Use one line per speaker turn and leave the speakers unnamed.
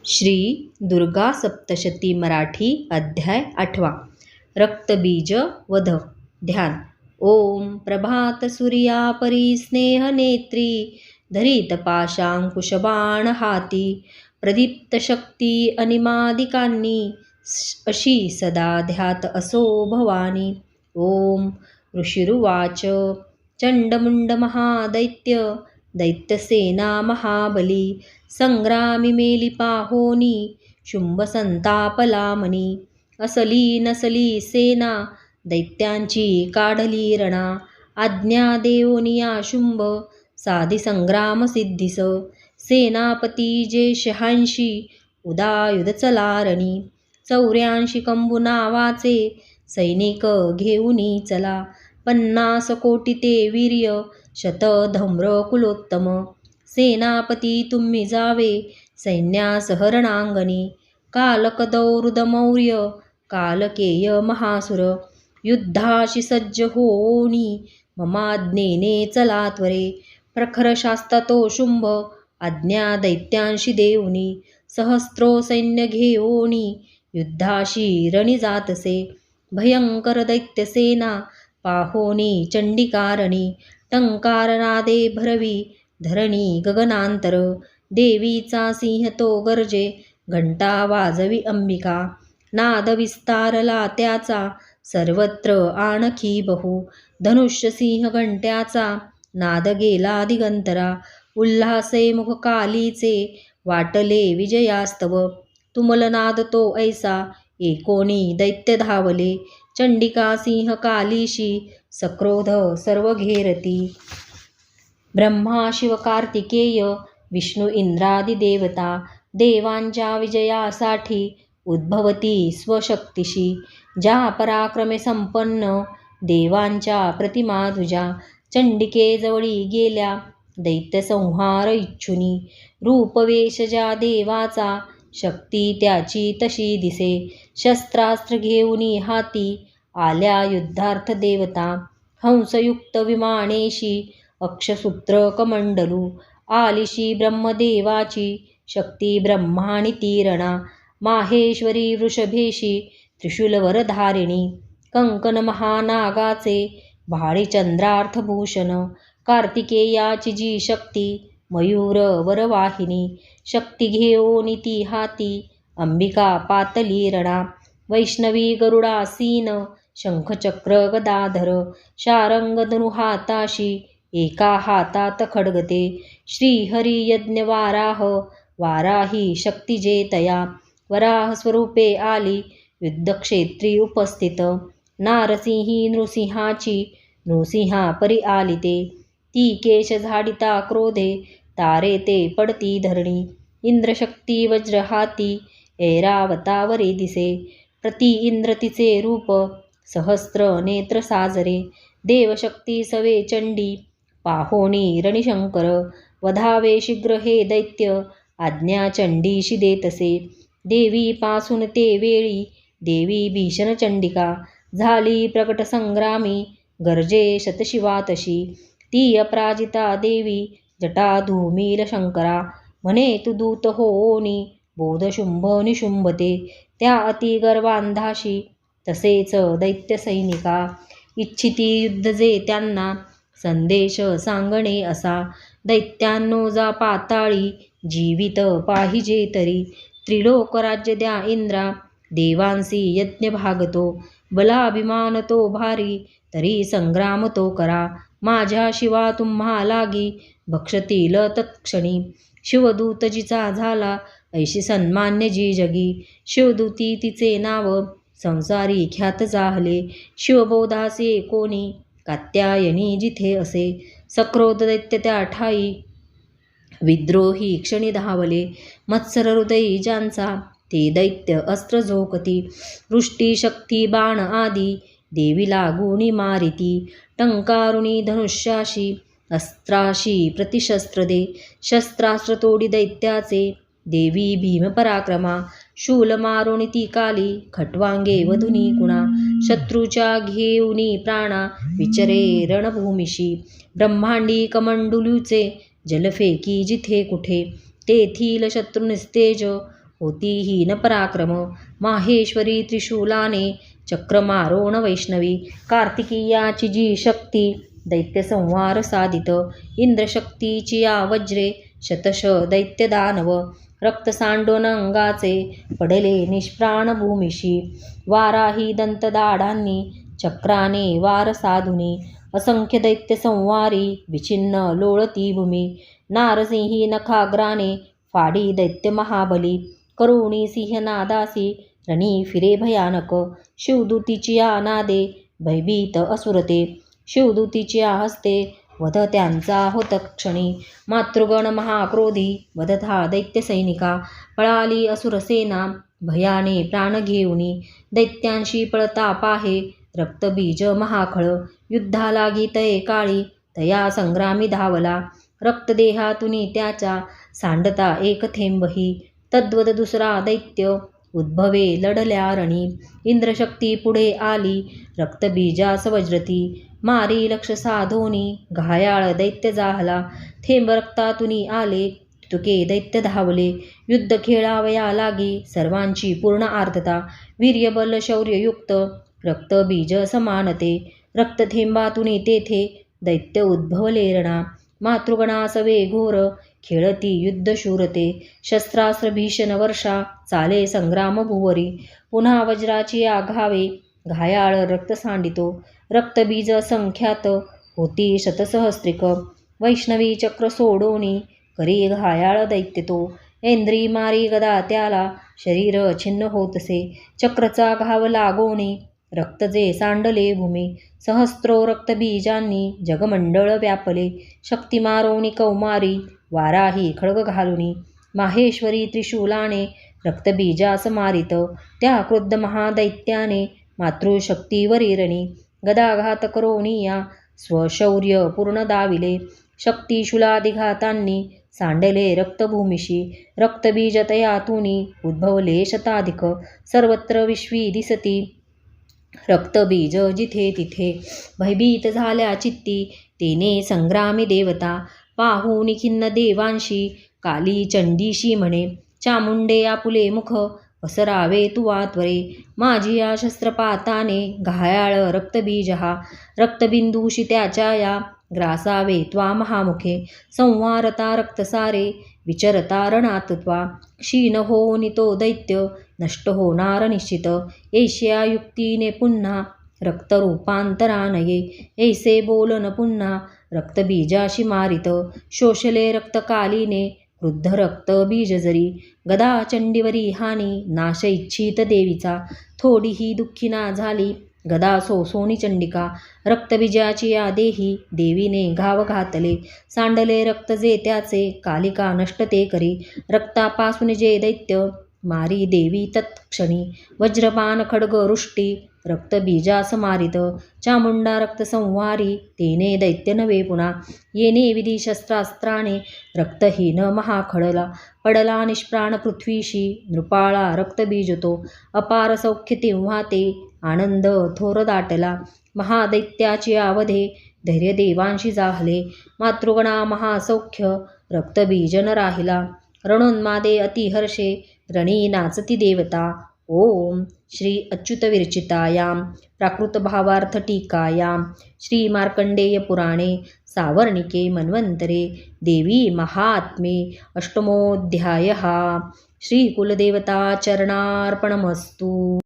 श्री दुर्गा सप्तशती मराठी अध्याय 8 रक्तबीज वध ध्यान. ओम प्रभात सूर्या परी स्नेह नेत्री धरित पाशांकुशबाण हाती प्रदीप्त शक्ती अनिमादिकांनी अशी सदा ध्यात असो भवानी. ओम ऋषिरुवाच चंडमुंड महादैत्य दैत्यसेना महाबली संग्रामी मेली पाहोनी शुंभ संतापला मनी. असली नसली सेना दैत्यांची काढली रणा आज्ञा देवोनिया शुंभ साधी संग्राम सिद्धीस. सेनापती जे 86 उदायुध चलारणी 84 कंबू नावाचे सैनिक घेऊनी चला. 50 कोटी ते वीर्य शत धम्र कुलोत्तम. सेनापती तुम्ही जावे सैन्यासह रणांगणी. कालकदौरुदमौर्य कालकेय महासुर युद्धाशी सज्ज होनी ममाज्ञेने चला त्वरे. प्रखर शास्ता तो शुंभ आज्ञा दैत्यांशी देऊनी सहस्रो सैन्य घेऊनी युद्धाशी रणी जातसे. भयंकर दैत्यसेना पाहोनी चंडिकारणी टंकारनादे भरवी धरणी गगनांतर. देवीचा सिंह तो गर्जे घंटा वाजवी अंबिका. नाद विस्तारला त्याचा सर्वत्र आणखी बहु. धनुष्य सिंह घंट्याचा नाद गेला दिगंतरा. उल्हासे मुख कालीचे वाटले विजयास्तव. तुमल नाद तो ऐसा एकोणी दैत्य धावले. चंडिका सिंह कालीशी सक्रोध सर्व घेरती. ब्रह्मा शिव कार्तिकेय विष्णू इंद्रादी देवता देवांच्या विजयासाठी उद्भवती स्वशक्तीशी. ज्या पराक्रमे संपन्न देवांच्या प्रतिमा तुझ्या चंडिकेजवळी गेल्या दैत्य संहार इच्छुनी. रूपवेश ज्या देवाचा शक्ती त्याची तशी दिसे. शस्त्रास्त्र घेऊनी हाती आल्या युद्धार्थ देवता. हंसयुक्त विमानेशी अक्षसूत्र कमंडलू आलिशी ब्रह्मदेवाची शक्ती ब्रह्माणी तीरणा. माहेश्वरी वृषभेशी त्रिशूलवर धारिणी कंकण महानागाचे भाळी चंद्रार्थभूषण. कार्तिकेयाची जी शक्ती मयूर वरवाहिनी शक्ती घेऊनी ती हाती अंबिका पातली रणा. वैष्णवी गरुडासीन शंखचक्र गदाधर शारंग धनु हाताशी एका हातात खड्गते. श्रीहरी यज्ञ वाराह वाराही शक्ती जे तया. वराह स्वरूपे आली युद्धक्षेत्री उपस्थित. नारसिंही नृसिंहाची नृसिंहा परी आली ते. ती केश झाडिता क्रोधे तारे ते पडती धरणी. इंद्रशक्ती वज्र हाती ऐरावतावरी दिसे. प्रति इंद्र तिचे रूप सहस्त्र नेत्र साजरे. देवशक्ती सवे चंडी पाहोनी रणिशंकर. वधावे शीघ्र हे दैत्य आज्ञा चंडीशी देतसे. देवी पासून ते वेळी देवी भीषण चंडिका झाली प्रकट संग्रामी गर्जे शतशिवा तशी. ती अपराजिता देवी जटाधूमील शंकरा म्हणे तू दूत होनी बोध शुंभ निशुंभते. त्या अति गर्वांधाशी तसेच दैत्य सैनिका इच्छिती युद्ध जे त्यांना संदेश सांगणे असा. दैत्यांनो जा पाताळी जीवित पाहिजे तरी. त्रिलोक राज्य द्या इंद्रा देवांसी यज्ञ भागतो. बलाभिमान तो भारी तरी संग्राम तो करा. माझ्या शिवा तुम्हा लागी भक्षतील तत्क्षणी. शिवदूत जिचा झाला ऐशी सन्मान्य जी जगी. शिवदूती तिचे नाव संसारी ख्यात जाहले. शिवबोधासे कोणी कात्यायनी जिथे असे. सक्रोध दैत्य त्या ठाई विद्रोही क्षणी धावले. मत्सर हृदयी ज्यांचा ते दैत्य अस्त्र झोकती. वृष्टी शक्ती बाण आदी देवी लागुनी मारिती. टंकारुणी धनुष्याशी अस्त्राशी प्रतिशस्त्र दे. शस्त्रास्त्र तोडी दैत्याचे देवी भीम पराक्रमा. शूल मारुणी ती काली खटवांगे वधुनी कुणा. शत्रूच्या घेऊनी प्राणा विचरे रणभूमिशी. ब्रह्मांडी कमंडलूचे जलफेकी जिथे कुठे. तेथील शत्रू निस्तेज होती हीन पराक्रम। माहेश्वरी त्रिशूलाने चक्रमारोण वैष्णवी, कार्तिकीयाची जी शक्ती दैत्य संहार साधित। इंद्रशक्तीची या वज्रे शतश दैत्य दानव, रक्त सांडून अंगाचे पडले निष्प्राण भूमिशी। वाराही दंतदाढांनी चक्राने वार साधुनी, असंख्य दैत्य संवारी विचिन्न लोळती भूमी। नारसिंही नखाग्राने फाडी दैत्य महाबली, करुणी सिंहनादासी रणी फिरे भयानक। शिवदूतीची या नादे भयभीत असुरते, शिवदूतीची या हस्ते वध त्यांचा होत क्षणी। मातृगण महाक्रोधी वधता दैत्य सैनिका, पळाली असुरसेना भयाने प्राण घेऊनी। दैत्यांशी पळता पाहे रक्तबीज महाखळ, युद्धाला गीतये काळी तया संग्रामी धावला। रक्तदेहातुनी त्याच्या सांडता एक थेंबही, तद्वद दुसरा दैत्य उद्भवे लढल्या रणी। इंद्रशक्ती पुढे आली रक्तबीजास वज्रती, मारी लक्ष साधोनी घायाळ दैत्य जाहला। थेंब रक्तातुनी आले तुके दैत्य धावले, युद्ध खेळावया लागी सर्वांची पूर्ण आर्तता। वीर्यबल शौर्ययुक्त रक्तबीज समानते, रक्तथेंबातुनी तेथे दैत्य उद्भवले रणा। मातृगणास घोर खेळती युद्धशूरते, शस्त्रास्त्र भीषण वर्षा चाले संग्राम भुवरी। पुन्हा वज्राची आघावे घायाळ रक्त सांडितो, रक्तबीज संख्यात होती शतसहस्त्रिक। वैष्णवी चक्र सोडोनी करी घायाळ दैत्य तो, ऐंद्री मारी गदा त्याला शरीर छिन्न होतसे। चक्रचा घाव लागोनी रक्त जे सांडले भूमी, सहस्रो रक्तबीजांनी जगमंडळ व्यापले। शक्ती मारोनी कौमारी वाराही खड्ग घालुनी, माहेश्वरी त्रिशूलाने रक्तबीजास मारित। त्या क्रुद्ध महादैत्याने मातृशक्तीवरी रणी, गदाघात करोनिया स्वशौर्य पूर्ण दाविले। शक्तिशूलादिघातांनी सांडले रक्तभूमिशी, रक्तबीज तयातुनी उद्भवले शताधिक। सर्वत्र विश्वी दिसती रक्तबीज जिथे तिथे, भयभीत झाल्या चित्ती तेने संग्रामी देवता। पाहुनी खिन्न देवांशी काली चंडीशी म्हणे, चामुंडे आपुले मुख पसरावे तुवा त्वरे। माझी या शस्त्रपाताने घायाळ रक्तबीज हा, रक्तबिंदूशी त्याच्या या ग्रासावे त्वा महामुखे। संवारता रक्तसारे विचरता रणात त्वा, क्षीण होऊनी तो दैत्य नष्ट होणार निश्चित। ऐशिया युक्तीने पुन्हा रक्तरूपांतरानये, ऐसे बोलन पुन्हा रक्तबीजाशी मारित। शोषले रक्तकालीने क्रुद्ध रक्तबीज जरी, गदा चंडीवरी हानी नाश इच्छित देवीचा। थोडीही दुःखीना झाली गदा सोसोनी चंडिका, रक्तबीजाची या देही देवीने घाव घातले। सांडले रक्त जे त्याचे कालिका नष्ट ते करी, रक्तापासून जे दैत्य मारी देवी तत्क्षणी। वज्रपान खड्ग रुष्टी रक्तबीजास मारित, चामुंडा रक्तसंहारी तेने दैत्य नवे पुन्हा। येणे विधी शस्त्रास्त्राने रक्तहीन महाखळला, पडला निष्प्राण पृथ्वीशी नृपाळा रक्तबीज तो। अपार सौख्य तेव्हा ते आनंद थोर दाटला, महादैत्याची आवधे धैर्य देवांशी जाहले। मातृगणा महासौख्य रक्तबीजन राहिला, रणोन्मादे अतिहर्षे रणी नाचती देवता। ओम श्री अच्युतविरचितायां प्राकृतभावार्थ टीकायां श्री मार्कंडेय पुराणे सावर्णिके मन्वन्तरे देवी महात्म्ये अष्टमोऽध्यायः। श्रीकुलदेवता चरणार्पणमस्तु।